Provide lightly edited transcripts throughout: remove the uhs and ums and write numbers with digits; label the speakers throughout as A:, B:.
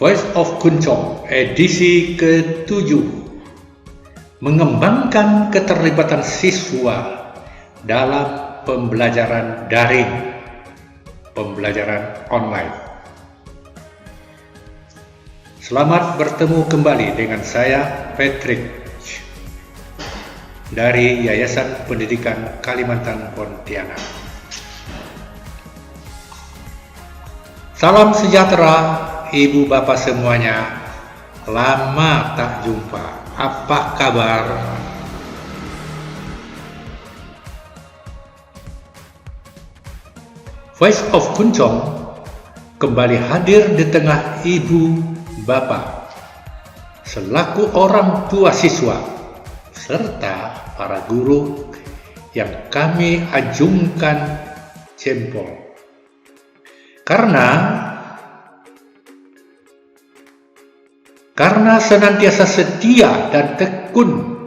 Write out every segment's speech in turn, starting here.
A: Voice of Kuncong edisi ke-7 mengembangkan keterlibatan siswa dalam pembelajaran daring, pembelajaran online. Selamat bertemu kembali dengan saya, Patrick, dari Yayasan Pendidikan Kalimantan Pontianak. Salam sejahtera Ibu Bapak semuanya, lama tak jumpa, apa kabar? Voice of Kuncong kembali hadir di tengah Ibu Bapak selaku orang tua siswa serta para guru yang kami ajungkan jempol. Karena senantiasa setia dan tekun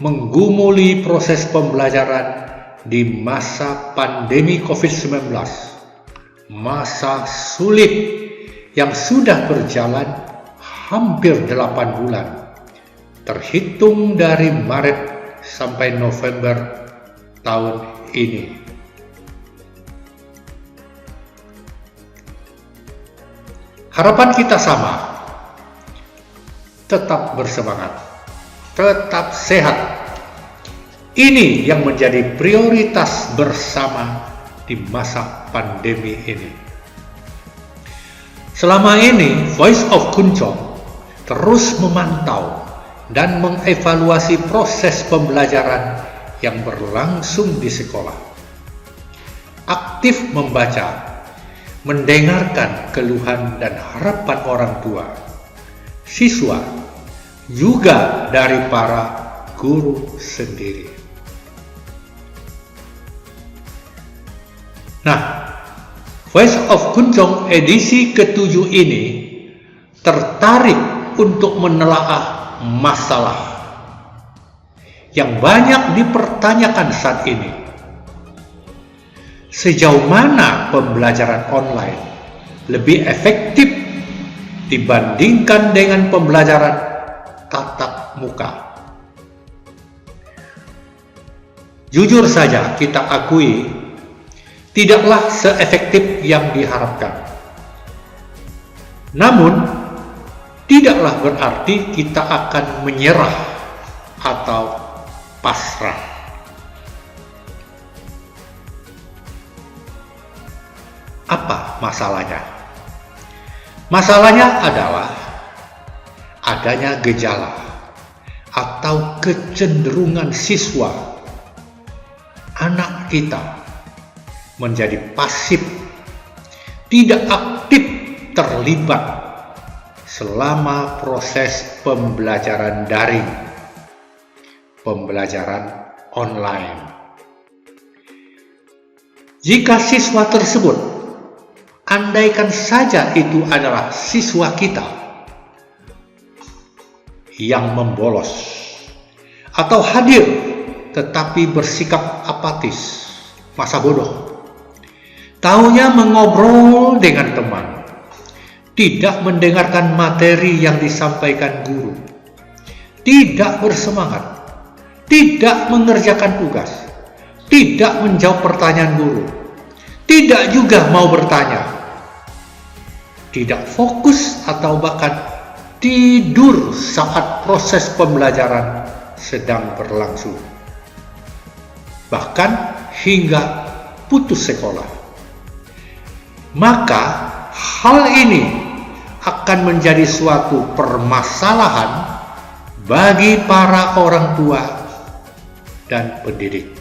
A: menggumuli proses pembelajaran di masa pandemi COVID-19, masa sulit yang sudah berjalan hampir 8 bulan, terhitung dari Maret sampai November tahun ini. Harapan kita sama, tetap bersemangat, tetap sehat. Ini yang menjadi prioritas bersama di masa pandemi ini. Selama ini, Voice of Kuncong terus memantau dan mengevaluasi proses pembelajaran yang berlangsung di sekolah. Aktif membaca, mendengarkan keluhan dan harapan orang tua, siswa, juga dari para guru sendiri. Nah, Voice of Kuncong edisi ke-7 ini tertarik untuk menelaah masalah yang banyak dipertanyakan saat ini. Sejauh mana pembelajaran online lebih efektif dibandingkan dengan pembelajaran tatap muka? Jujur saja kita akui, tidaklah seefektif yang diharapkan. Namun, tidaklah berarti kita akan menyerah atau pasrah. Apa masalahnya? Masalahnya adalah adanya gejala atau kecenderungan siswa, anak kita, menjadi pasif, tidak aktif terlibat selama proses pembelajaran daring, pembelajaran online. Jika siswa tersebut, andaikan saja itu adalah siswa kita yang membolos atau hadir tetapi bersikap apatis, masa bodoh, taunya mengobrol dengan teman, tidak mendengarkan materi yang disampaikan guru, tidak bersemangat, tidak mengerjakan tugas, tidak menjawab pertanyaan guru, tidak juga mau bertanya, tidak fokus atau bahkan tidur saat proses pembelajaran sedang berlangsung, bahkan hingga putus sekolah. Maka hal ini akan menjadi suatu permasalahan bagi para orang tua dan pendidik.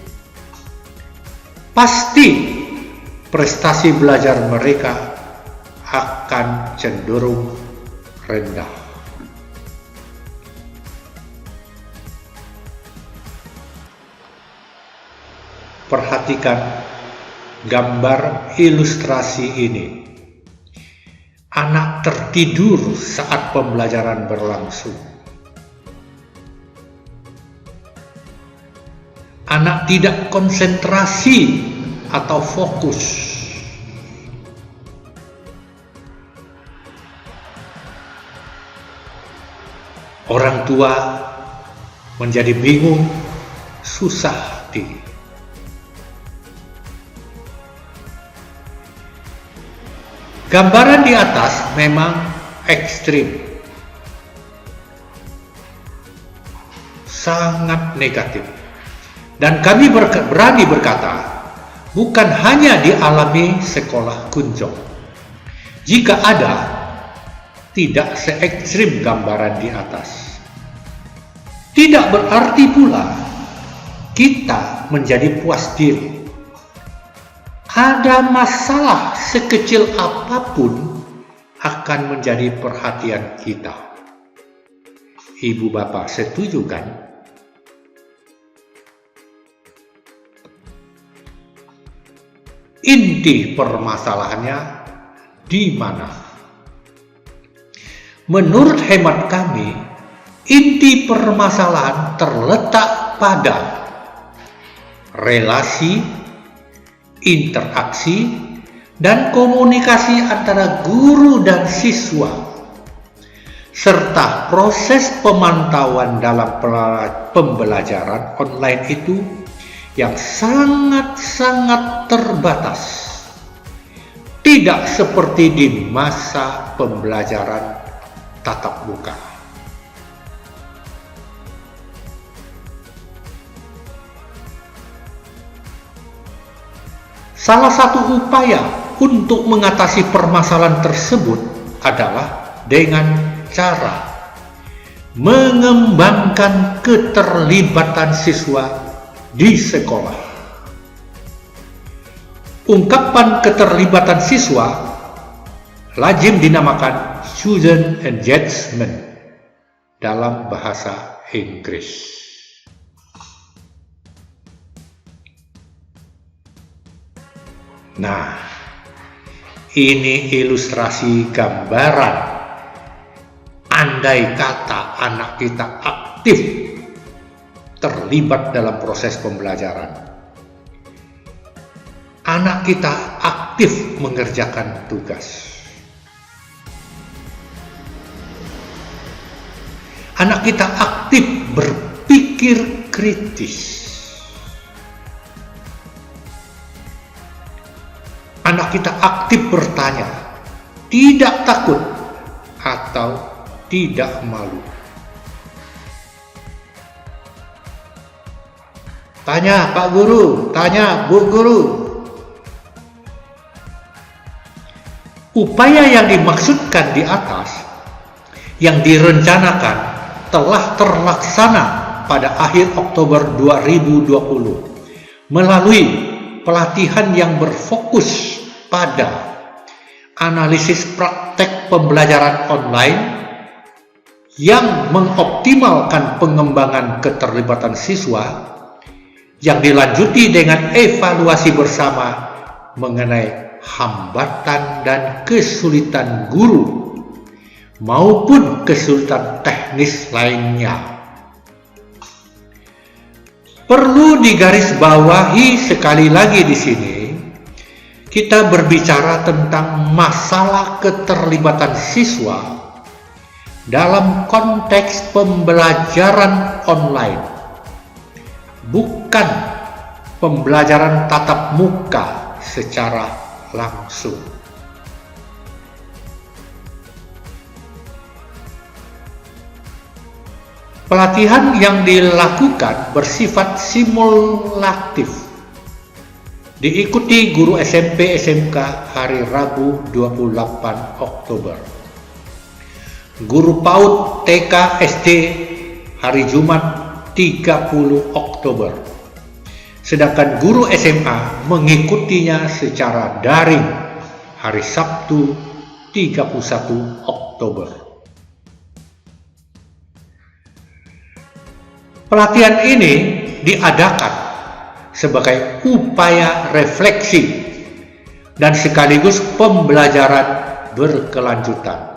A: Pasti prestasi belajar mereka akan cenderung rendah. Perhatikan gambar ilustrasi ini. Anak tertidur saat pembelajaran berlangsung. Anak tidak konsentrasi atau fokus. Orang tua menjadi bingung, susah hati. Gambaran di atas memang ekstrim, sangat negatif. Dan kami berani berkata, bukan hanya dialami sekolah Kunjong. Jika ada, tidak se-ekstrim gambaran di atas. Tidak berarti pula kita menjadi puas diri. Ada masalah sekecil apapun akan menjadi perhatian kita. Ibu bapak setuju kan? Inti permasalahannya di mana? Menurut hemat kami, inti permasalahan terletak pada relasi, interaksi, dan komunikasi antara guru dan siswa, serta proses pemantauan dalam pembelajaran online itu yang sangat-sangat terbatas. Tidak seperti di masa pembelajaran tatap muka. Salah satu upaya untuk mengatasi permasalahan tersebut adalah dengan cara mengembangkan keterlibatan siswa di sekolah. Ungkapan keterlibatan siswa lazim dinamakan student engagement dalam bahasa Inggris. Nah, ini ilustrasi gambaran andai kata anak kita aktif terlibat dalam proses pembelajaran. Anak kita aktif mengerjakan tugas. Anak kita aktif berpikir kritis. Anak kita aktif bertanya, tidak takut atau tidak malu. Tanya Pak Guru, tanya Bu Guru. Upaya yang dimaksudkan di atas, yang direncanakan telah terlaksana pada akhir Oktober 2020 melalui pelatihan yang berfokus pada analisis praktek pembelajaran online yang mengoptimalkan pengembangan keterlibatan siswa, yang dilanjuti dengan evaluasi bersama mengenai hambatan dan kesulitan guru maupun kesulitan teknis lainnya. Perlu digarisbawahi sekali lagi di sini, kita berbicara tentang masalah keterlibatan siswa dalam konteks pembelajaran online, bukan pembelajaran tatap muka secara langsung. Pelatihan yang dilakukan bersifat simulatif, diikuti guru SMP SMK hari Rabu 28 Oktober, guru PAUD TK SD hari Jumat 30 Oktober, sedangkan guru SMA mengikutinya secara daring hari Sabtu 31 Oktober. Pelatihan ini diadakan sebagai upaya refleksi dan sekaligus pembelajaran berkelanjutan.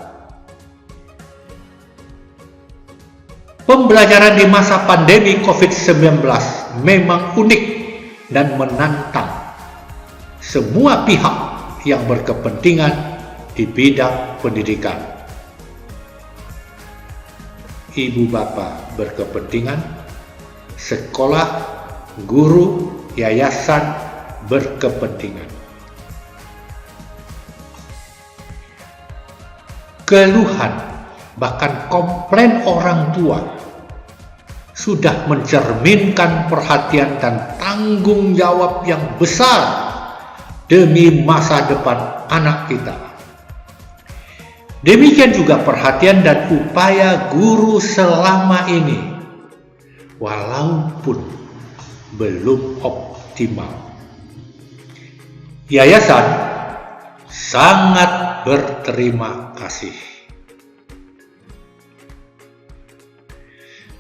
A: Pembelajaran di masa pandemi COVID-19 memang unik dan menantang semua pihak yang berkepentingan di bidang pendidikan. ibu bapak berkepentingan, sekolah, guru, yayasan berkepentingan. Keluhan, bahkan komplain orang tua sudah mencerminkan perhatian dan tanggung jawab yang besar demi masa depan anak kita. Demikian juga perhatian dan upaya guru selama ini, walaupun belum optimal. Yayasan sangat berterima kasih.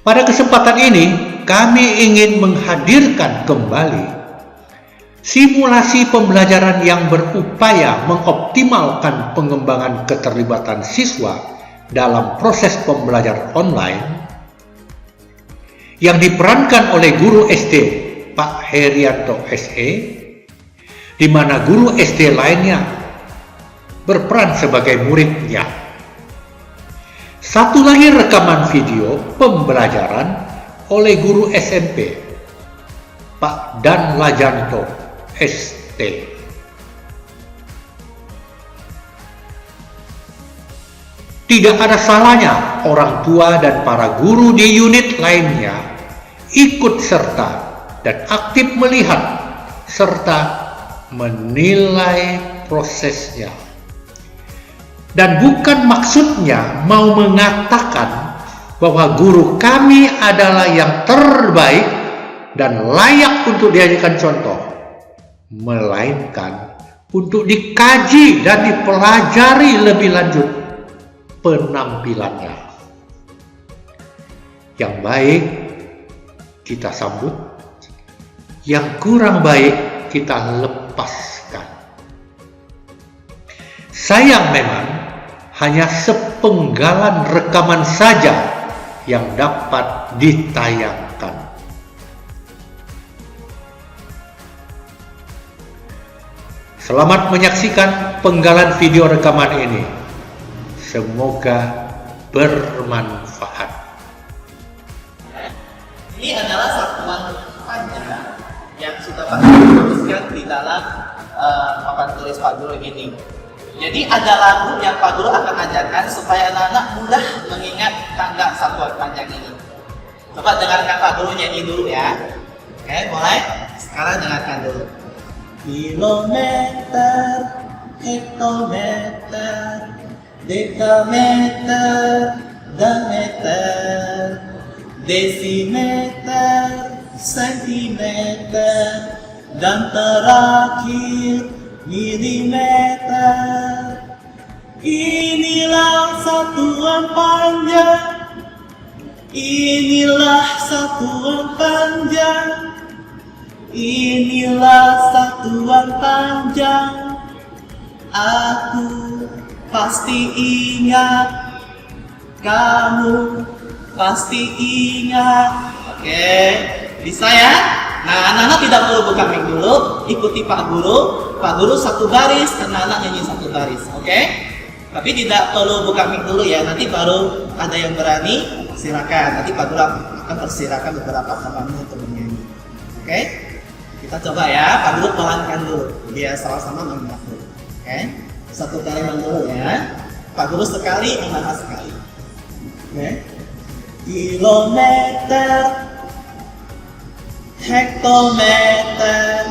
A: Pada kesempatan ini, kami ingin menghadirkan kembali simulasi pembelajaran yang berupaya mengoptimalkan pengembangan keterlibatan siswa dalam proses pembelajaran online yang diperankan oleh guru SD Pak Herianto SE, di mana guru SD lainnya berperan sebagai muridnya. Satu lagi rekaman video pembelajaran oleh guru SMP Pak Dan Lajanto ST. Tidak ada salahnya orang tua dan para guru di unit lainnya ikut serta dan aktif melihat serta menilai prosesnya. Dan bukan maksudnya mau mengatakan bahwa guru kami adalah yang terbaik dan layak untuk dijadikan contoh, melainkan untuk dikaji dan dipelajari lebih lanjut penampilannya. Yang baik kita sambut, yang kurang baik kita lepaskan. Sayang memang hanya sepenggalan rekaman saja yang dapat ditayangkan. Selamat menyaksikan penggalan video rekaman ini. Semoga bermanfaat.
B: Ini adalah satuan panjang yang sudah Pak Guru tuliskan di dalam papan tulis Pak Guru ini. Jadi ada lagu yang Pak Guru akan ajarkan supaya anak-anak mudah mengingat tanda satuan panjang ini. Coba dengarkan Pak Guru nyanyi dulu ya. Oke, mulai. Sekarang dengarkan dulu. Kilometer, hektometer, dekameter, dan meter, desimeter, sentimeter, dan terakhir milimeter. Inilah satuan panjang, inilah satuan panjang, inilah satuan panjang. Aku pasti ingat, kamu pasti ingat. Oke, bisa ya? Nah, anak-anak tidak perlu buka mic dulu, ikuti Pak Guru. Pak Guru satu baris, anak-anak nyanyi satu baris, oke? Tapi tidak perlu buka mic dulu ya, nanti baru ada yang berani, silakan. Nanti Pak Guru akan persilakan beberapa temanmu untuk menyanyi. Oke? Kita coba ya, Pak Guru pelankan dulu, biar sama-sama mengingat dulu. Oke? Satu kalimat dulu ya. Pak Guru sekali, anak-anak sekali. Oke? Kilometer, hektometer,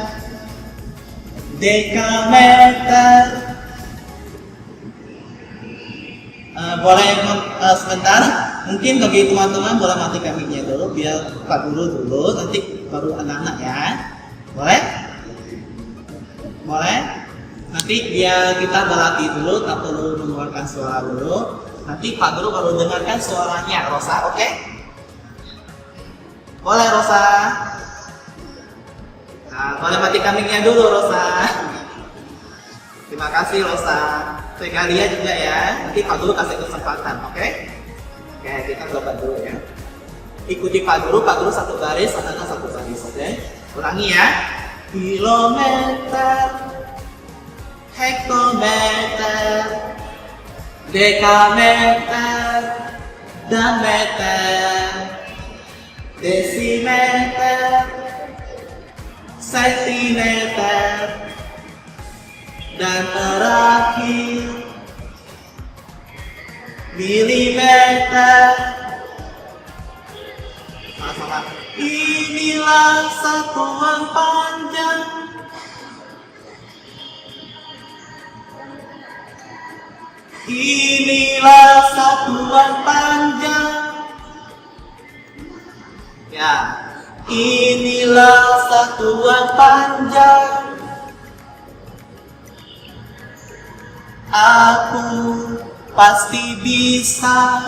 B: dekameter. Boleh sebentar, mungkin bagi teman-teman boleh matikan mic-nya dulu biar Pak Guru dulu, nanti baru anak-anak ya. Boleh? Boleh? Nanti biar kita berlatih dulu, tak perlu mengeluarkan suara dulu. Nanti Pak Guru baru dengarkan suaranya, Rosa, oke? Boleh Rosa? Nah, boleh matikan mic-nya dulu Rosa. Terima kasih Rosa. Regalia juga ya. Nanti Pak Guru kasih kesempatan, oke? Oke, kita coba dulu ya. Ikuti Pak Guru satu baris, anak-anak satu baris, oke? Ulangi ya. Kilometer, hektometer, dekameter, dan meter, desimeter, sentimeter, dan terakhir milimeter. Sama-sama. Inilah satuan panjang. Inilah satuan panjang. Ya, inilah satuan panjang. Aku pasti bisa.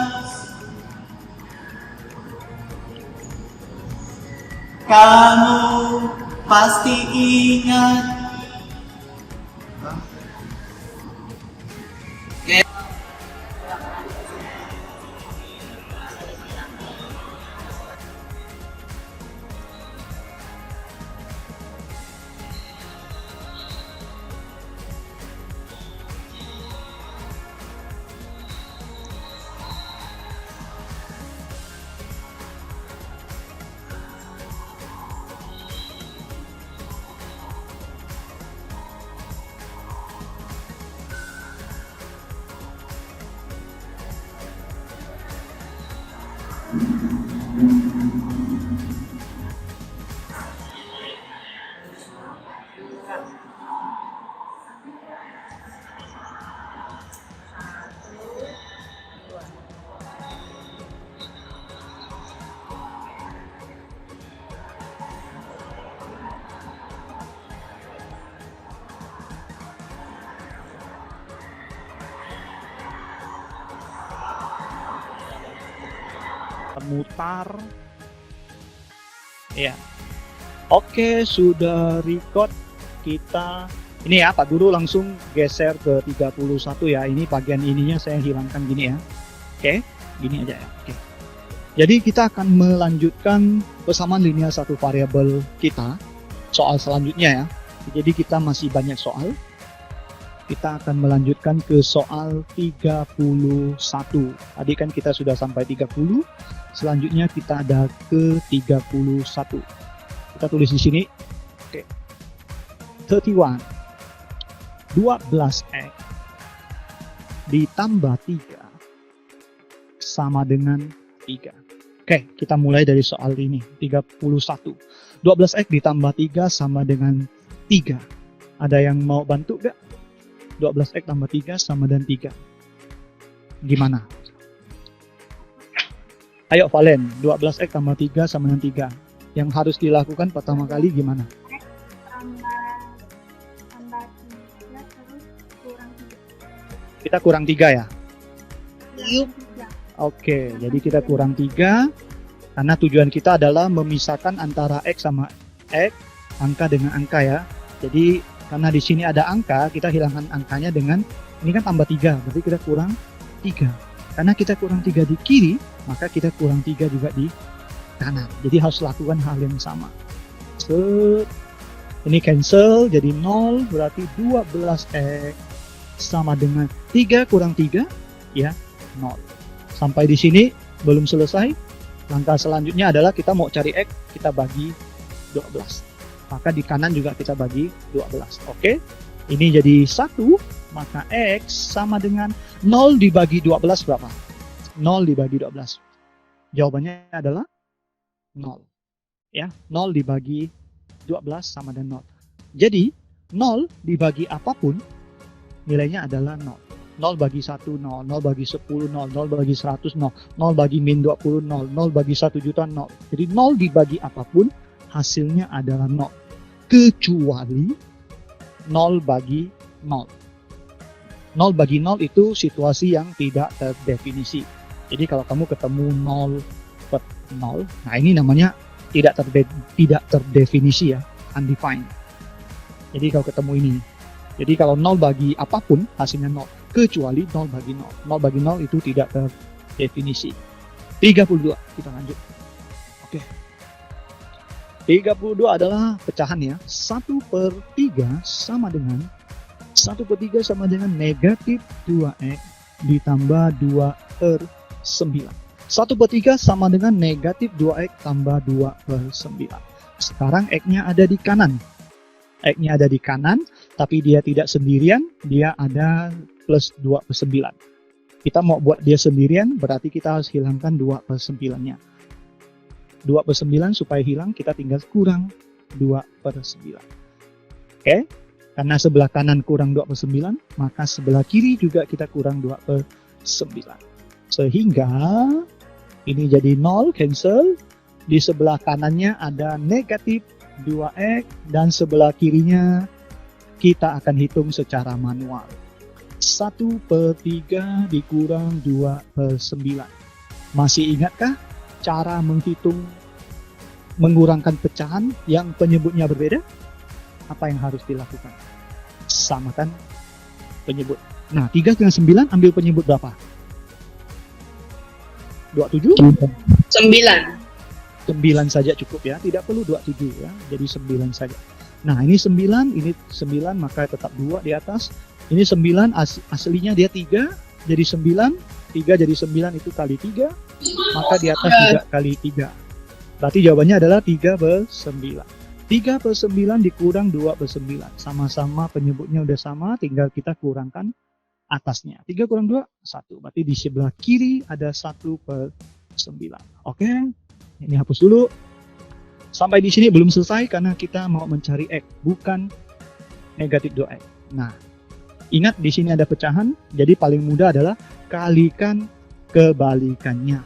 B: Kamu pasti ingat. Oke.
C: Mutar ya. Oke, sudah record kita. Ini ya, Pak Guru langsung geser ke 31 ya. Ini bagian ininya saya hilangkan gini ya. Oke, gini aja ya. Oke. Jadi kita akan melanjutkan persamaan linear satu variabel kita. Soal selanjutnya ya. Jadi kita masih banyak soal. Kita akan melanjutkan ke soal 31. Tadi kan kita sudah sampai 30. Selanjutnya kita ada ke 31. Kita tulis di sini. Oke. 31. 12x ditambah 3 sama dengan 3. Oke, kita mulai dari soal ini. 31. 12x ditambah 3 sama dengan 3. Ada yang mau bantu gak? 12x tambah 3 sama dengan 3. Gimana? Ayo Valen, 12x tambah 3 sama dengan 3. Yang harus dilakukan pertama kali gimana?
D: Tambah 3 terus kurang 3.
C: Kita kurang 3 ya?
D: Yuk.
C: Oke, jadi kita kurang 3. Karena tujuan kita adalah memisahkan antara x sama x, angka dengan angka ya. Jadi karena di sini ada angka, kita hilangkan angkanya dengan, ini kan tambah 3, berarti kita kurang 3. Karena kita kurang 3 di kiri, maka kita kurang 3 juga di kanan. Jadi harus lakukan hal yang sama. Set. Ini cancel, jadi 0, berarti 12x sama dengan 3 kurang 3, ya 0. Sampai di sini belum selesai. Langkah selanjutnya adalah kita mau cari x, kita bagi 12. Maka di kanan juga kita bagi 12. Oke, ini jadi 1. Maka x sama dengan 0 dibagi 12 berapa? 0 dibagi 12. Jawabannya adalah 0. Ya, 0 dibagi 12 sama dengan 0. Jadi 0 dibagi apapun nilainya adalah 0. 0 bagi 1 0, 0 bagi 10 0, 0 bagi 100 0, 0 bagi min 20 0, 0 bagi 1 juta 0. Jadi 0 dibagi apapun hasilnya adalah 0. Kecuali 0 bagi 0. 0 bagi 0 itu situasi yang tidak terdefinisi. Jadi kalau kamu ketemu 0 per 0, nah ini namanya tidak terdefinisi ya, undefined. Jadi kalau ketemu ini, jadi kalau 0 bagi apapun hasilnya 0, kecuali 0 bagi 0. 0 bagi 0 itu tidak terdefinisi. 32, kita lanjut. Oke. 32 adalah pecahan ya. 1 per 3 sama dengan 1 per 3 sama dengan negatif 2x ditambah 2 per 9. 1/3 sama dengan negatif 2X tambah 2/9. Sekarang X-nya ada di kanan. X-nya ada di kanan, tapi dia tidak sendirian, dia ada plus 2/9. Kita mau buat dia sendirian, berarti kita harus hilangkan 2/9-nya. 2/9 supaya hilang, kita tinggal kurang 2/9. Oke? Karena sebelah kanan kurang 2/9, maka sebelah kiri juga kita kurang 2/9. Sehingga ini jadi 0, cancel. Di sebelah kanannya ada negatif 2X dan sebelah kirinya kita akan hitung secara manual. 1/3 dikurang 2/9. Masih ingatkah cara menghitung mengurangkan pecahan yang penyebutnya berbeda? Apa yang harus dilakukan? Samakan penyebut. Nah, 3 dengan 9 ambil penyebut berapa? 27? 9 saja cukup ya, tidak perlu 27 ya, jadi 9 saja. Nah, ini 9, maka tetap 2 di atas. Ini 9, aslinya dia 3, jadi 9, 3 jadi 9 itu kali 3, maka di atas juga kali 3. Berarti jawabannya adalah 3/9. 3/9 dikurang 2/9, sama-sama penyebutnya udah sama, tinggal kita kurangkan atasnya. 3 kurang 2, 1. Berarti di sebelah kiri ada 1/9. Oke, ini hapus dulu. Sampai di sini belum selesai karena kita mau mencari X, bukan negatif 2X. Nah, ingat di sini ada pecahan, jadi paling mudah adalah kalikan kebalikannya.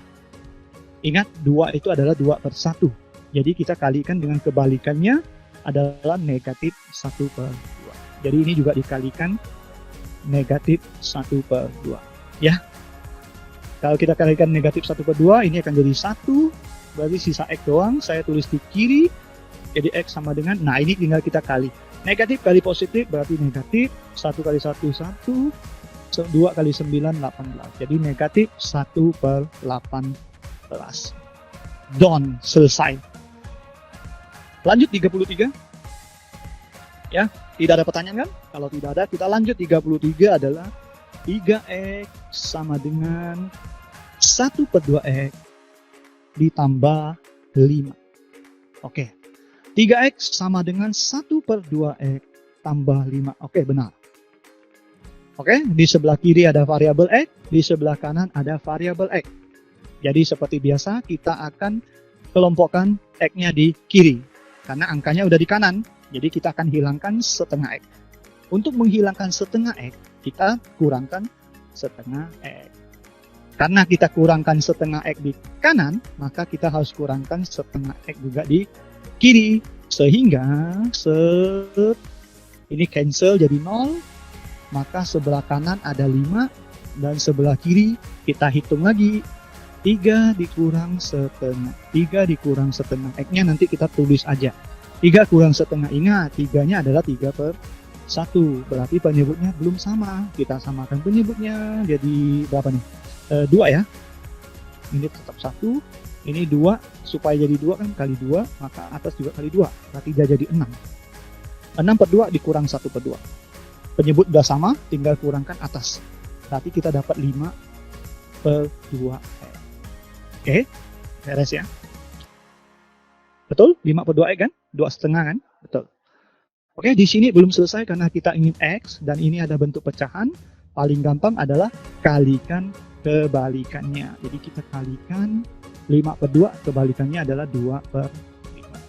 C: Ingat 2 itu adalah 2/1. Jadi kita kalikan dengan kebalikannya adalah negatif 1/2. Jadi ini juga dikalikan negatif 1/2. Ya. Kalau kita kalikan negatif 1/2, ini akan jadi 1. Berarti sisa X doang, saya tulis di kiri. Jadi X sama dengan, nah ini tinggal kita kali. Negatif kali positif berarti negatif. 1 kali 1, 1. 2 kali 9, 18. Jadi negatif 1/18. Done, selesai. Lanjut 33. Ya, tidak ada pertanyaan kan? Kalau tidak ada, kita lanjut. 33 adalah 3X sama dengan 1/2X ditambah 5. Oke. 3X sama dengan 1/2X tambah 5. Oke, benar. Oke, di sebelah kiri ada variabel X, di sebelah kanan ada variabel X. Jadi seperti biasa, kita akan kelompokkan X-nya di kiri. Karena angkanya udah di kanan, jadi kita akan hilangkan setengah X. Untuk menghilangkan setengah X, kita kurangkan setengah X. Karena kita kurangkan setengah X di kanan, maka kita harus kurangkan setengah X juga di kiri. Sehingga ini cancel jadi 0, maka sebelah kanan ada 5, dan sebelah kiri kita hitung lagi. 3 dikurang setengah. 3 dikurang setengah. X-nya nanti kita tulis aja. 3 kurang setengah. Ingat, 3-nya adalah 3/1. Berarti penyebutnya belum sama. Kita samakan penyebutnya. Jadi berapa nih? 2 ya. Ini tetap 1. Ini 2. Supaya jadi 2 kan kali 2. Maka atas juga kali 2. Berarti dia jadi 6. 6/2 dikurang 1/2. Penyebut udah sama. Tinggal kurangkan atas. Berarti kita dapat 5/2. Oke, beres ya. Betul? 5/2 kan? 2,5 kan? Betul. Oke, di sini belum selesai karena kita ingin X dan ini ada bentuk pecahan. Paling gampang adalah kalikan kebalikannya. Jadi kita kalikan 5/2, kebalikannya adalah 2/5.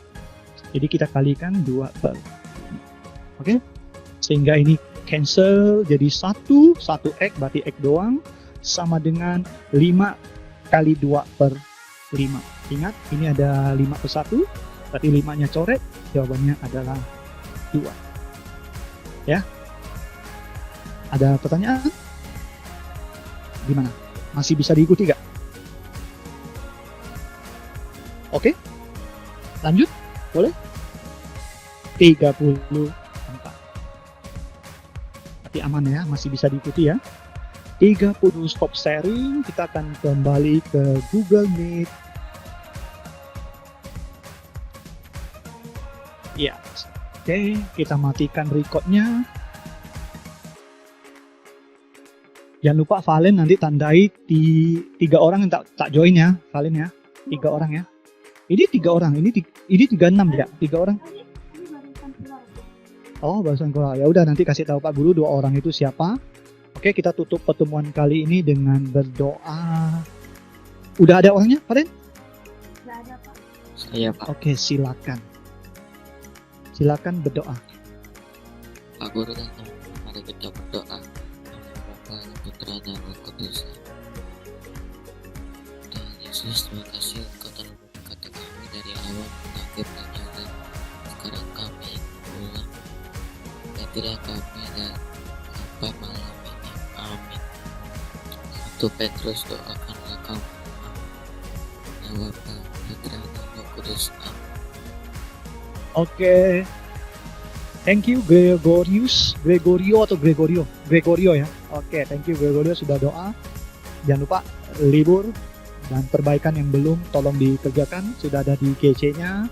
C: Jadi kita kalikan 2/5. Oke? Sehingga ini cancel jadi 1 X berarti X doang sama dengan 5 kali 2/5. Ingat, ini ada 5/1, berarti 5-nya coret, jawabannya adalah 2. Ya. Ada pertanyaan? Gimana? Masih bisa diikuti gak? Oke. Lanjut? Boleh? 34. Berarti aman ya, masih bisa diikuti ya. 30 stop sharing, kita akan kembali ke Google Meet. Ya, oke, kita matikan recordnya. Jangan lupa Valen nanti tandai di 3 orang yang tak join ya, Valen ya. 3 orang ya. Ini 3 orang, ini 36 ya, 3 orang.
D: Ini barusan keluar.
C: Oh, barusan keluar. Ya udah nanti kasih tahu Pak Guru 2 orang itu siapa. Oke, kita tutup pertemuan kali ini dengan berdoa. Udah ada orangnya, Valen?
D: Nggak ada Pak.
E: Saya Pak.
C: Oke, silakan. Silakan berdoa.
E: Pak Guru dan mari kita berdoa. Bapa, Putra dan Roh Kudus. Tuhan Yesus, terima kasih Engkau telah memberkati kami dari awal mengakhir pelajaran. Sekarang kami pulang. Gantilah kami dan sampai malam ini. Amin. Untuk Petrus doakanlah kami. Amin. Bapa, Putra dan Roh Kudus. Amin.
C: Oke. Thank you Gregorio ya. Oke, thank you Gregorio sudah doa. Jangan lupa libur dan perbaikan yang belum tolong dikerjakan sudah ada di GC-nya.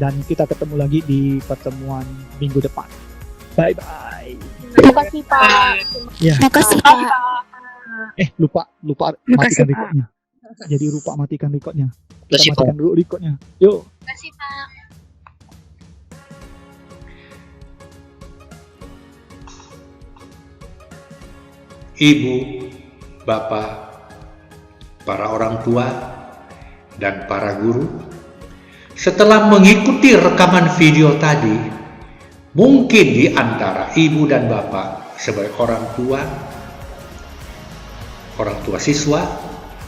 C: Dan kita ketemu lagi di pertemuan minggu depan. Bye bye.
D: Terima kasih Pak.
C: Ya.
D: Terima kasih Pak.
C: Lupa matikan recordnya. Jadi lupa matikan recordnya. Kita matikan dulu recordnya. Yuk.
D: Terima kasih Pak.
A: Ibu, bapak, para orang tua, dan para guru, setelah mengikuti rekaman video tadi, mungkin di antara ibu dan bapak sebagai orang tua siswa,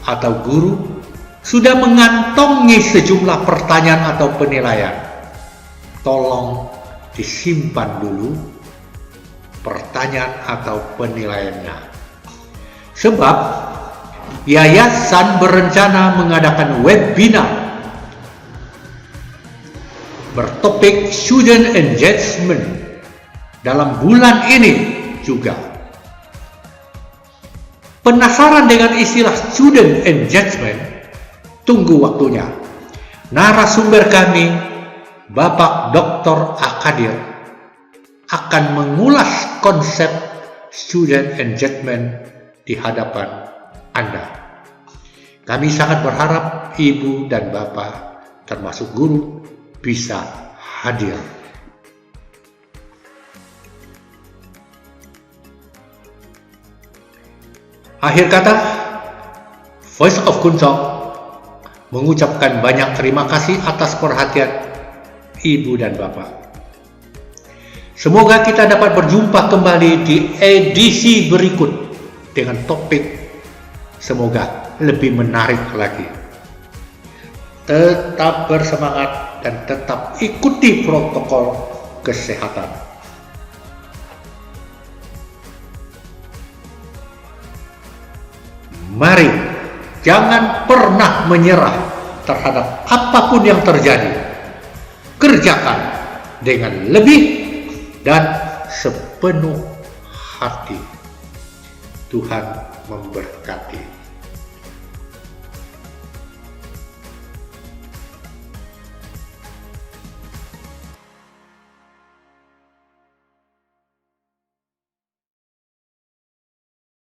A: atau guru, sudah mengantongi sejumlah pertanyaan atau penilaian. Tolong disimpan dulu pertanyaan atau penilaiannya. Sebab yayasan berencana mengadakan webinar bertopik student engagement dalam bulan ini juga. Penasaran dengan istilah student engagement? Tunggu waktunya. Narasumber kami, Bapak Dr. Akadir, akan mengulas konsep student engagement di hadapan Anda. Kami sangat berharap Ibu dan Bapak, termasuk guru, bisa hadir. Akhir kata, Voice of Kunsong mengucapkan banyak terima kasih atas perhatian Ibu dan Bapak. Semoga kita dapat berjumpa kembali di edisi berikut dengan topik semoga lebih menarik lagi. Tetap bersemangat dan tetap ikuti protokol kesehatan. Mari jangan pernah menyerah terhadap apapun yang terjadi. Kerjakan dengan lebih dan sepenuh hati. Tuhan memberkati.